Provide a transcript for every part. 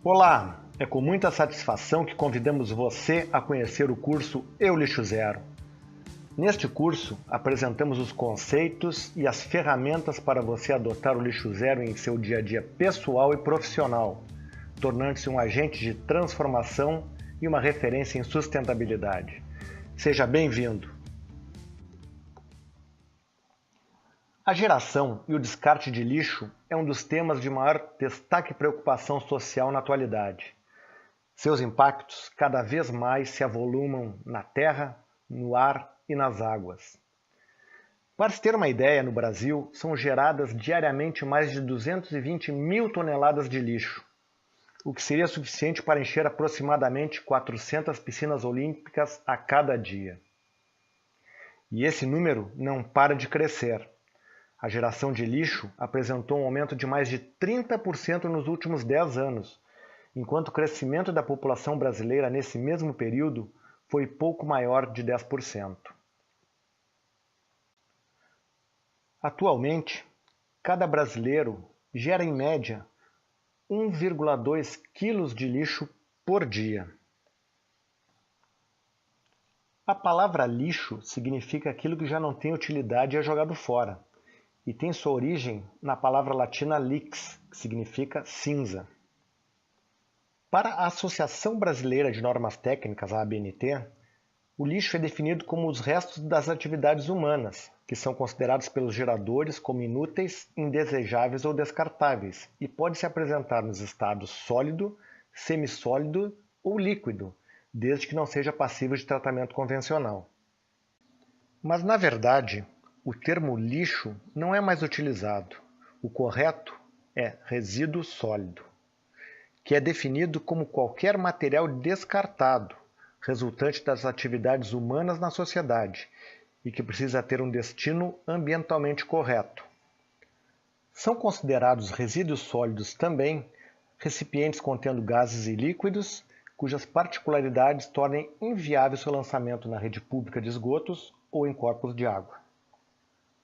Olá! É com muita satisfação que convidamos você a conhecer o curso Eu Lixo Zero. Neste curso, apresentamos os conceitos e as ferramentas para você adotar o lixo zero em seu dia a dia pessoal e profissional, tornando-se um agente de transformação e uma referência em sustentabilidade. Seja bem-vindo! A geração e o descarte de lixo é um dos temas de maior destaque e preocupação social na atualidade. Seus impactos cada vez mais se avolumam na terra, no ar e nas águas. Para se ter uma ideia, no Brasil são geradas diariamente mais de 220 mil toneladas de lixo, o que seria suficiente para encher aproximadamente 400 piscinas olímpicas a cada dia. E esse número não para de crescer. A geração de lixo apresentou um aumento de mais de 30% nos últimos 10 anos, enquanto o crescimento da população brasileira nesse mesmo período foi pouco maior de 10%. Atualmente, cada brasileiro gera em média 1,2 kg de lixo por dia. A palavra lixo significa aquilo que já não tem utilidade e é jogado fora, e tem sua origem na palavra latina lix, que significa cinza. Para a Associação Brasileira de Normas Técnicas, a ABNT, o lixo é definido como os restos das atividades humanas, que são considerados pelos geradores como inúteis, indesejáveis ou descartáveis, e pode se apresentar nos estados sólido, semissólido ou líquido, desde que não seja passível de tratamento convencional. Mas, na verdade, o termo lixo não é mais utilizado. O correto é resíduo sólido, que é definido como qualquer material descartado, resultante das atividades humanas na sociedade e que precisa ter um destino ambientalmente correto. São considerados resíduos sólidos também recipientes contendo gases e líquidos, cujas particularidades tornem inviável seu lançamento na rede pública de esgotos ou em corpos de água.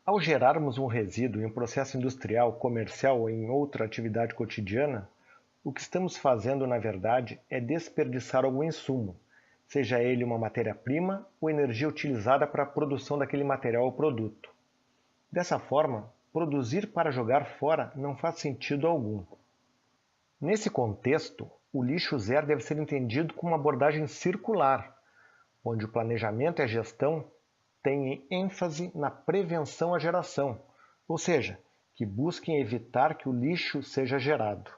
Ao gerarmos um resíduo em um processo industrial, comercial ou em outra atividade cotidiana, o que estamos fazendo, na verdade, é desperdiçar algum insumo, seja ele uma matéria-prima ou energia utilizada para a produção daquele material ou produto. Dessa forma, produzir para jogar fora não faz sentido algum. Nesse contexto, o lixo zero deve ser entendido como uma abordagem circular, onde o planejamento e a gestão têm ênfase na prevenção à geração, ou seja, que busquem evitar que o lixo seja gerado.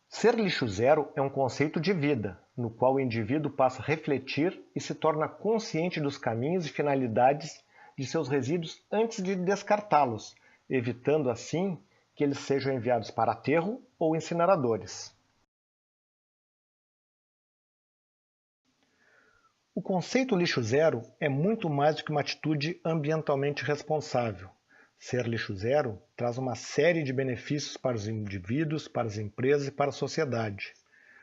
Ser lixo zero é um conceito de vida, no qual o indivíduo passa a refletir e se torna consciente dos caminhos e finalidades de seus resíduos antes de descartá-los, evitando assim que eles sejam enviados para aterro ou incineradores. O conceito lixo zero é muito mais do que uma atitude ambientalmente responsável. Ser lixo zero traz uma série de benefícios para os indivíduos, para as empresas e para a sociedade.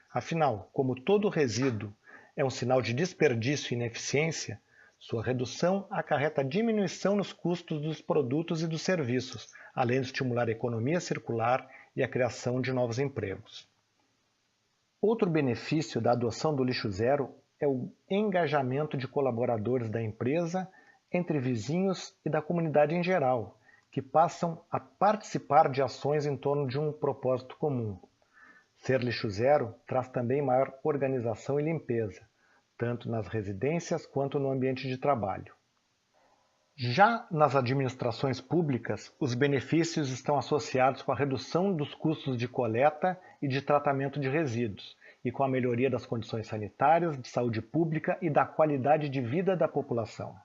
Afinal, como todo resíduo é um sinal de desperdício e ineficiência, sua redução acarreta diminuição nos custos dos produtos e dos serviços, além de estimular a economia circular e a criação de novos empregos. Outro benefício da adoção do lixo zero é o engajamento de colaboradores da empresa, entre vizinhos e da comunidade em geral, que passam a participar de ações em torno de um propósito comum. Ser lixo zero traz também maior organização e limpeza, tanto nas residências quanto no ambiente de trabalho. Já nas administrações públicas, os benefícios estão associados com a redução dos custos de coleta e de tratamento de resíduos, e com a melhoria das condições sanitárias, de saúde pública e da qualidade de vida da população.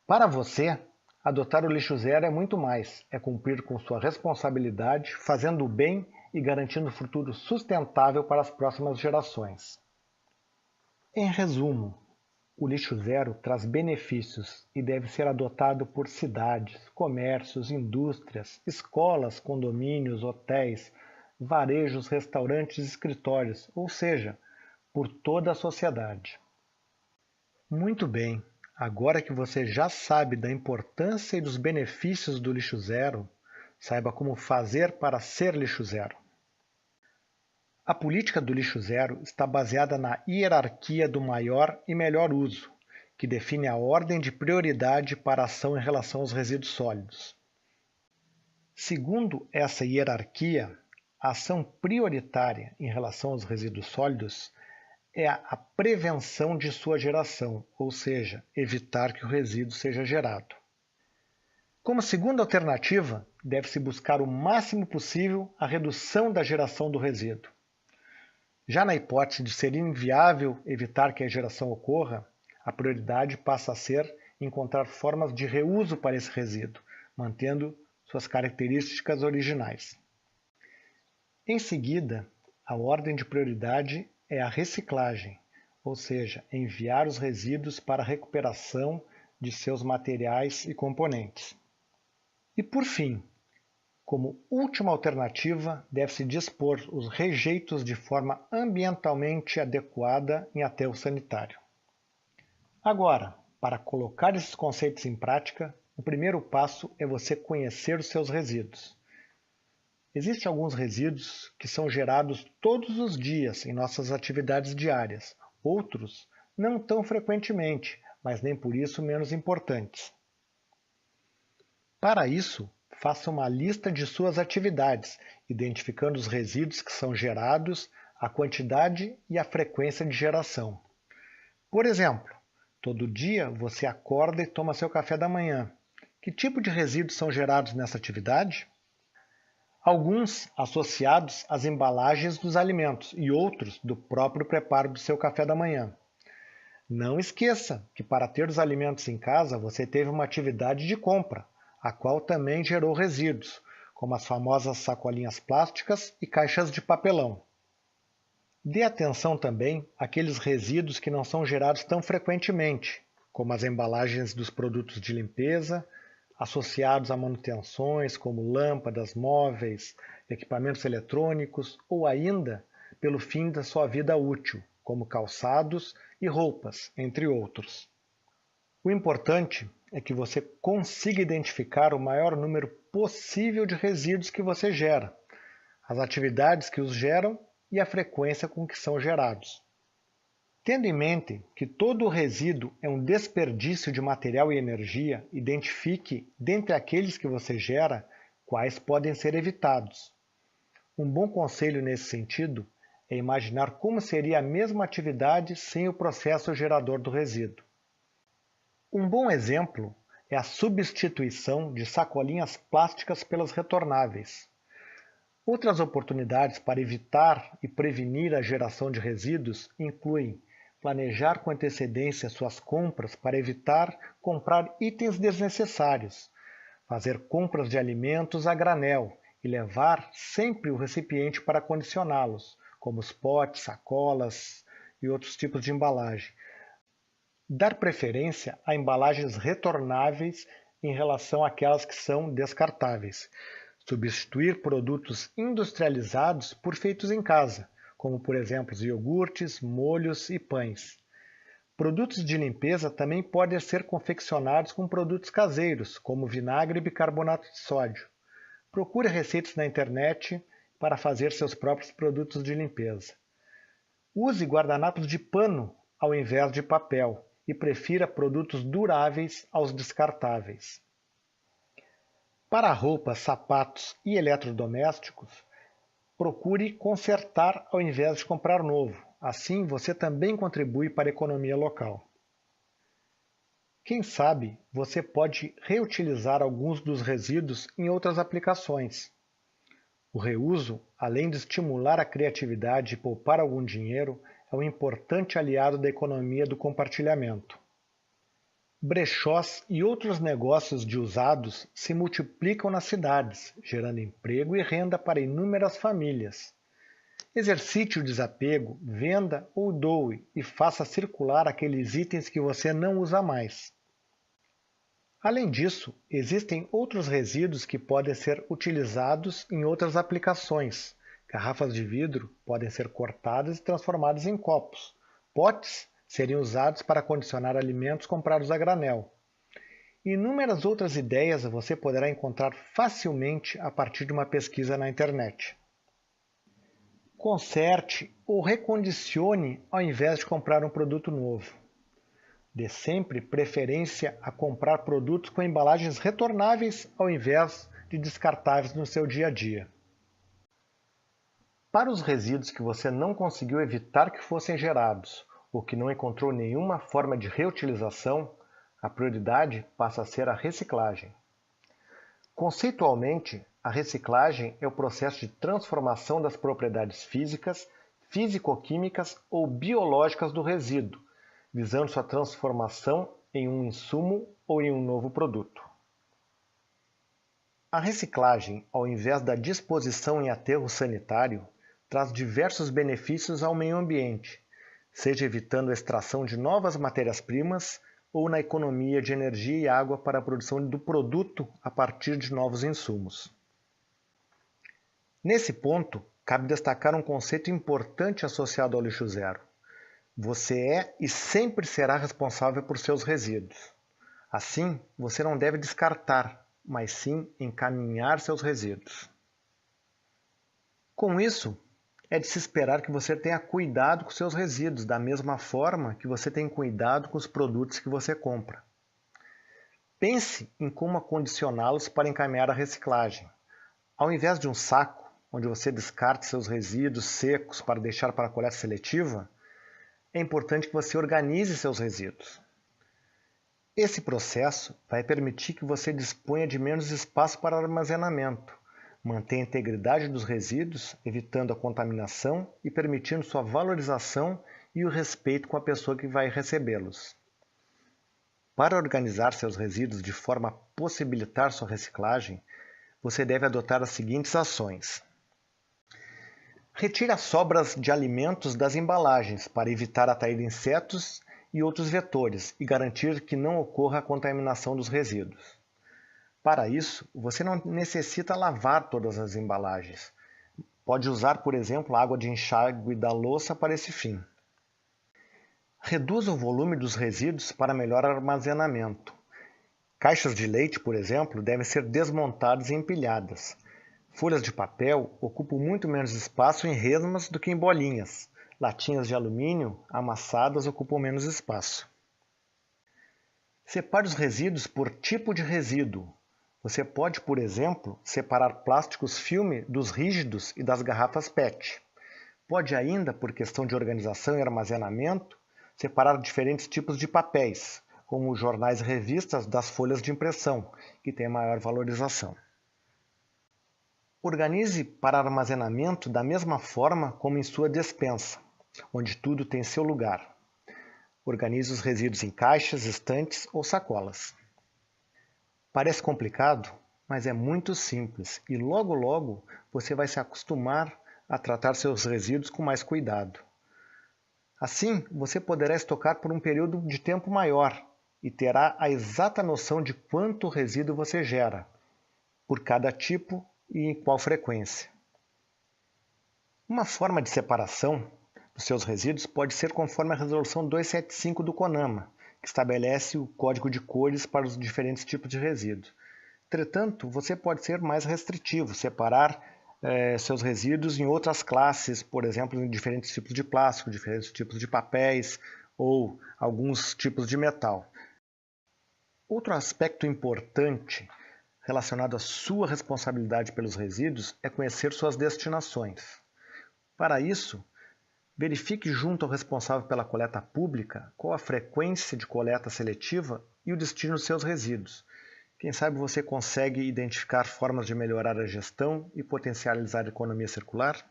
Para você, adotar o lixo zero é muito mais, é cumprir com sua responsabilidade, fazendo o bem e garantindo um futuro sustentável para as próximas gerações. Em resumo, o lixo zero traz benefícios e deve ser adotado por cidades, comércios, indústrias, escolas, condomínios, hotéis, varejos, restaurantes e escritórios, ou seja, por toda a sociedade. Muito bem, Agora que você já sabe da importância e dos benefícios do lixo zero, saiba como fazer para ser lixo zero. A política do lixo zero está baseada na hierarquia do maior e melhor uso, que define a ordem de prioridade para a ação em relação aos resíduos sólidos. Segundo essa hierarquia, a ação prioritária em relação aos resíduos sólidos é a prevenção de sua geração, ou seja, evitar que o resíduo seja gerado. Como segunda alternativa, deve-se buscar o máximo possível a redução da geração do resíduo. Já na hipótese de ser inviável evitar que a geração ocorra, a prioridade passa a ser encontrar formas de reuso para esse resíduo, mantendo suas características originais. Em seguida, a ordem de prioridade é a reciclagem, ou seja, enviar os resíduos para a recuperação de seus materiais e componentes. E por fim, como última alternativa, deve-se dispor os rejeitos de forma ambientalmente adequada em aterro sanitário. Agora, para colocar esses conceitos em prática, o primeiro passo é você conhecer os seus resíduos. Existem alguns resíduos que são gerados todos os dias em nossas atividades diárias, outros não tão frequentemente, mas nem por isso menos importantes. Para isso, faça uma lista de suas atividades, identificando os resíduos que são gerados, a quantidade e a frequência de geração. Por exemplo, todo dia você acorda e toma seu café da manhã. Que tipo de resíduos são gerados nessa atividade? Alguns associados às embalagens dos alimentos e outros do próprio preparo do seu café da manhã. Não esqueça que para ter os alimentos em casa você teve uma atividade de compra, a qual também gerou resíduos, como as famosas sacolinhas plásticas e caixas de papelão. Dê atenção também àqueles resíduos que não são gerados tão frequentemente, como as embalagens dos produtos de limpeza, associados a manutenções como lâmpadas, móveis, equipamentos eletrônicos ou ainda pelo fim da sua vida útil, como calçados e roupas, entre outros. O importante é que você consiga identificar o maior número possível de resíduos que você gera, as atividades que os geram e a frequência com que são gerados. Tendo em mente que todo resíduo é um desperdício de material e energia, identifique, dentre aqueles que você gera, quais podem ser evitados. Um bom conselho nesse sentido é imaginar como seria a mesma atividade sem o processo gerador do resíduo. Um bom exemplo é a substituição de sacolinhas plásticas pelas retornáveis. Outras oportunidades para evitar e prevenir a geração de resíduos incluem planejar com antecedência suas compras para evitar comprar itens desnecessários, fazer compras de alimentos a granel e levar sempre o recipiente para condicioná-los, como os potes, sacolas e outros tipos de embalagem. Dar preferência a embalagens retornáveis em relação àquelas que são descartáveis. Substituir produtos industrializados por feitos em casa, como por exemplo os iogurtes, molhos e pães. Produtos de limpeza também podem ser confeccionados com produtos caseiros, como vinagre e bicarbonato de sódio. Procure receitas na internet para fazer seus próprios produtos de limpeza. Use guardanapos de pano ao invés de papel e prefira produtos duráveis aos descartáveis. Para roupas, sapatos e eletrodomésticos, procure consertar ao invés de comprar novo. Assim, você também contribui para a economia local. Quem sabe, você pode reutilizar alguns dos resíduos em outras aplicações. O reuso, além de estimular a criatividade e poupar algum dinheiro, é um importante aliado da economia do compartilhamento. Brechós e outros negócios de usados se multiplicam nas cidades, gerando emprego e renda para inúmeras famílias. Exercite o desapego, venda ou doe e faça circular aqueles itens que você não usa mais. Além disso, existem outros resíduos que podem ser utilizados em outras aplicações. Garrafas de vidro podem ser cortadas e transformadas em copos. Potes seriam usados para condicionar alimentos comprados a granel. E inúmeras outras ideias você poderá encontrar facilmente a partir de uma pesquisa na internet. Conserte ou recondicione ao invés de comprar um produto novo. Dê sempre preferência a comprar produtos com embalagens retornáveis ao invés de descartáveis no seu dia a dia. Para os resíduos que você não conseguiu evitar que fossem gerados ou que não encontrou nenhuma forma de reutilização, a prioridade passa a ser a reciclagem. Conceitualmente, a reciclagem é o processo de transformação das propriedades físicas, físico-químicas ou biológicas do resíduo, visando sua transformação em um insumo ou em um novo produto. A reciclagem, ao invés da disposição em aterro sanitário, traz diversos benefícios ao meio ambiente, seja evitando a extração de novas matérias-primas ou na economia de energia e água para a produção do produto a partir de novos insumos. Nesse ponto, cabe destacar um conceito importante associado ao lixo zero. Você é e sempre será responsável por seus resíduos. Assim, você não deve descartar, mas sim encaminhar seus resíduos. Com isso, é de se esperar que você tenha cuidado com seus resíduos, da mesma forma que você tem cuidado com os produtos que você compra. Pense em como acondicioná-los para encaminhar a reciclagem. Ao invés de um saco, onde você descarte seus resíduos secos para deixar para a coleta seletiva, é importante que você organize seus resíduos. Esse processo vai permitir que você disponha de menos espaço para armazenamento, mantenha a integridade dos resíduos, evitando a contaminação e permitindo sua valorização e o respeito com a pessoa que vai recebê-los. Para organizar seus resíduos de forma a possibilitar sua reciclagem, você deve adotar as seguintes ações. Retire as sobras de alimentos das embalagens para evitar atrair insetos e outros vetores e garantir que não ocorra a contaminação dos resíduos. Para isso, você não necessita lavar todas as embalagens. Pode usar, por exemplo, a água de enxágue da louça para esse fim. Reduza o volume dos resíduos para melhor armazenamento. Caixas de leite, por exemplo, devem ser desmontadas e empilhadas. Folhas de papel ocupam muito menos espaço em resmas do que em bolinhas. Latinhas de alumínio amassadas ocupam menos espaço. Separe os resíduos por tipo de resíduo. Você pode, por exemplo, separar plásticos filme dos rígidos e das garrafas PET. Pode ainda, por questão de organização e armazenamento, separar diferentes tipos de papéis, como jornais e revistas das folhas de impressão, que têm maior valorização. Organize para armazenamento da mesma forma como em sua despensa, onde tudo tem seu lugar. Organize os resíduos em caixas, estantes ou sacolas. Parece complicado, mas é muito simples e logo logo você vai se acostumar a tratar seus resíduos com mais cuidado. Assim, você poderá estocar por um período de tempo maior e terá a exata noção de quanto resíduo você gera, por cada tipo e em qual frequência. Uma forma de separação dos seus resíduos pode ser conforme a Resolução 275 do CONAMA, que estabelece o código de cores para os diferentes tipos de resíduos. Entretanto, você pode ser mais restritivo, separar seus resíduos em outras classes, por exemplo, em diferentes tipos de plástico, diferentes tipos de papéis ou alguns tipos de metal. Outro aspecto importante relacionado à sua responsabilidade pelos resíduos é conhecer suas destinações. Para isso, verifique junto ao responsável pela coleta pública qual a frequência de coleta seletiva e o destino dos seus resíduos. Quem sabe você consegue identificar formas de melhorar a gestão e potencializar a economia circular?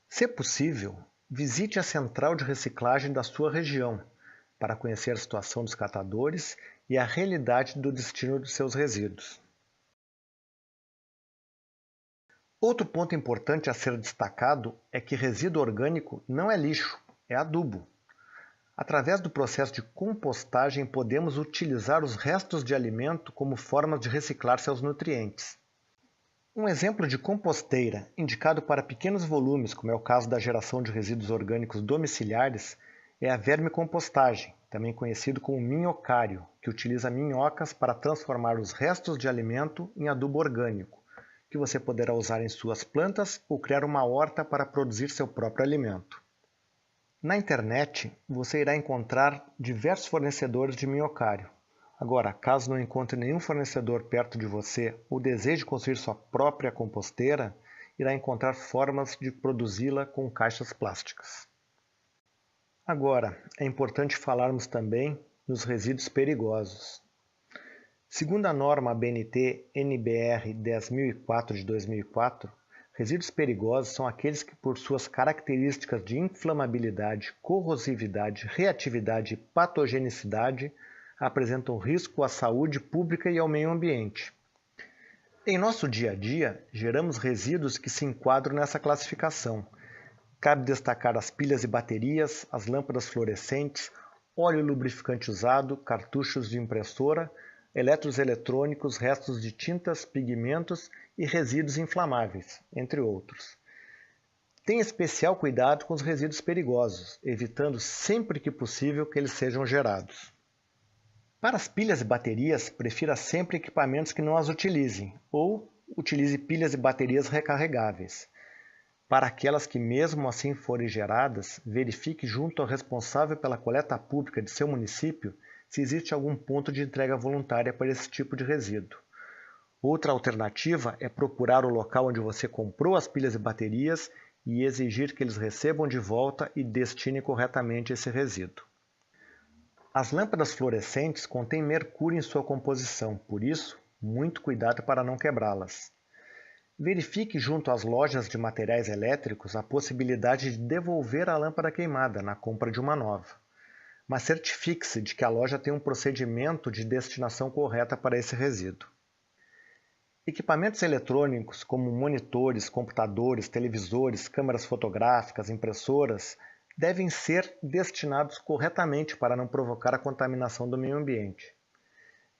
Se possível, visite a central de reciclagem da sua região para conhecer a situação dos catadores e a realidade do destino dos seus resíduos. Outro ponto importante a ser destacado é que resíduo orgânico não é lixo, é adubo. Através do processo de compostagem, podemos utilizar os restos de alimento como formas de reciclar seus nutrientes. Um exemplo de composteira, indicado para pequenos volumes, como é o caso da geração de resíduos orgânicos domiciliares, é a vermicompostagem, também conhecido como minhocário, que utiliza minhocas para transformar os restos de alimento em adubo orgânico, que você poderá usar em suas plantas ou criar uma horta para produzir seu próprio alimento. Na internet, você irá encontrar diversos fornecedores de minhocário. Agora, caso não encontre nenhum fornecedor perto de você ou deseje construir sua própria composteira, irá encontrar formas de produzi-la com caixas plásticas. Agora, é importante falarmos também nos resíduos perigosos. Segundo a norma ABNT NBR 10004 de 2004, resíduos perigosos são aqueles que, por suas características de inflamabilidade, corrosividade, reatividade e patogenicidade, apresentam risco à saúde pública e ao meio ambiente. Em nosso dia a dia, geramos resíduos que se enquadram nessa classificação. Cabe destacar as pilhas e baterias, as lâmpadas fluorescentes, óleo lubrificante usado, cartuchos de impressora, eletros eletrônicos, restos de tintas, pigmentos e resíduos inflamáveis, entre outros. Tenha especial cuidado com os resíduos perigosos, evitando sempre que possível que eles sejam gerados. Para as pilhas e baterias, prefira sempre equipamentos que não as utilizem, ou utilize pilhas e baterias recarregáveis. Para aquelas que mesmo assim forem geradas, verifique junto ao responsável pela coleta pública de seu município se existe algum ponto de entrega voluntária para esse tipo de resíduo. Outra alternativa é procurar o local onde você comprou as pilhas e baterias e exigir que eles recebam de volta e destinem corretamente esse resíduo. As lâmpadas fluorescentes contêm mercúrio em sua composição, por isso, muito cuidado para não quebrá-las. Verifique junto às lojas de materiais elétricos a possibilidade de devolver a lâmpada queimada na compra de uma nova. Mas certifique-se de que a loja tem um procedimento de destinação correta para esse resíduo. Equipamentos eletrônicos como monitores, computadores, televisores, câmeras fotográficas, impressoras, devem ser destinados corretamente para não provocar a contaminação do meio ambiente.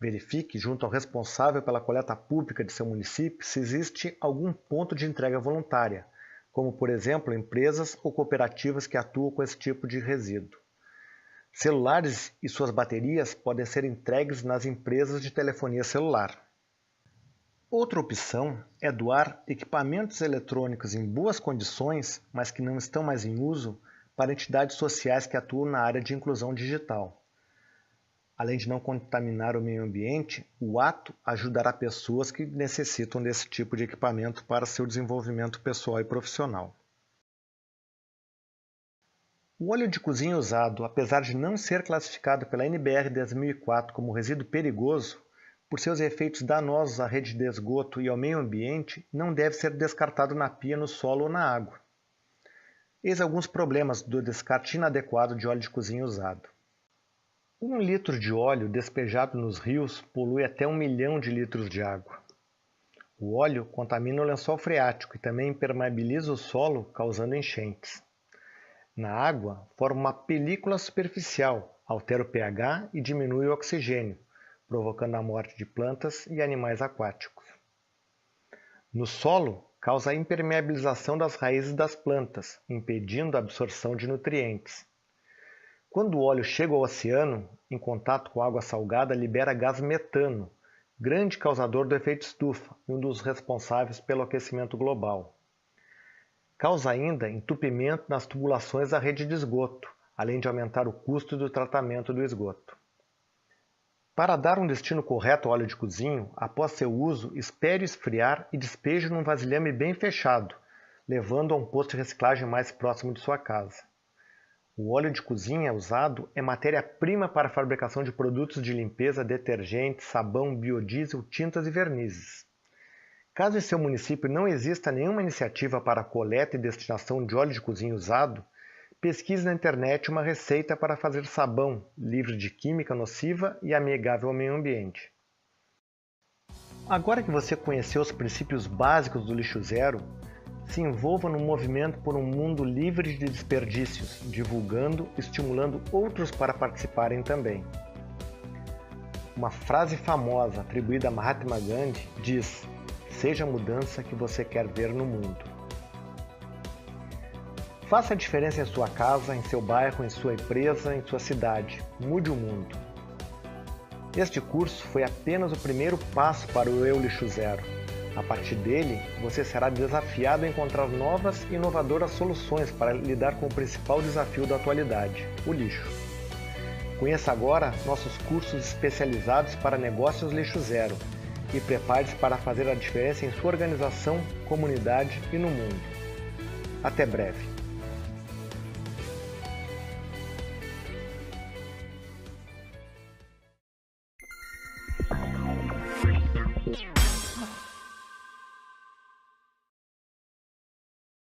Verifique junto ao responsável pela coleta pública de seu município se existe algum ponto de entrega voluntária, como por exemplo empresas ou cooperativas que atuam com esse tipo de resíduo. Celulares e suas baterias podem ser entregues nas empresas de telefonia celular. Outra opção é doar equipamentos eletrônicos em boas condições, mas que não estão mais em uso, para entidades sociais que atuam na área de inclusão digital. Além de não contaminar o meio ambiente, o ato ajudará pessoas que necessitam desse tipo de equipamento para seu desenvolvimento pessoal e profissional. O óleo de cozinha usado, apesar de não ser classificado pela NBR 10004 como resíduo perigoso, por seus efeitos danosos à rede de esgoto e ao meio ambiente, não deve ser descartado na pia, no solo ou na água. Eis alguns problemas do descarte inadequado de óleo de cozinha usado. 1 litro de óleo despejado nos rios polui até 1 milhão de litros de água. O óleo contamina o lençol freático e também impermeabiliza o solo, causando enchentes. Na água, forma uma película superficial, altera o pH e diminui o oxigênio, provocando a morte de plantas e animais aquáticos. No solo, causa a impermeabilização das raízes das plantas, impedindo a absorção de nutrientes. Quando o óleo chega ao oceano, em contato com água salgada, libera gás metano, grande causador do efeito estufa e um dos responsáveis pelo aquecimento global. Causa ainda entupimento nas tubulações da rede de esgoto, além de aumentar o custo do tratamento do esgoto. Para dar um destino correto ao óleo de cozinha, após seu uso, espere esfriar e despeje num vasilhame bem fechado, levando a um posto de reciclagem mais próximo de sua casa. O óleo de cozinha usado é matéria-prima para a fabricação de produtos de limpeza, detergentes, sabão, biodiesel, tintas e vernizes. Caso em seu município não exista nenhuma iniciativa para a coleta e destinação de óleo de cozinha usado, pesquise na internet uma receita para fazer sabão livre de química nociva e amigável ao meio ambiente. Agora que você conheceu os princípios básicos do lixo zero, se envolva no movimento por um mundo livre de desperdícios, divulgando e estimulando outros para participarem também. Uma frase famosa atribuída a Mahatma Gandhi diz: "Seja a mudança que você quer ver no mundo." Faça a diferença em sua casa, em seu bairro, em sua empresa, em sua cidade. Mude o mundo. Este curso foi apenas o primeiro passo para o Eu Lixo Zero. A partir dele, você será desafiado a encontrar novas e inovadoras soluções para lidar com o principal desafio da atualidade, o lixo. Conheça agora nossos cursos especializados para negócios lixo zero e prepare-se para fazer a diferença em sua organização, comunidade e no mundo. Até breve!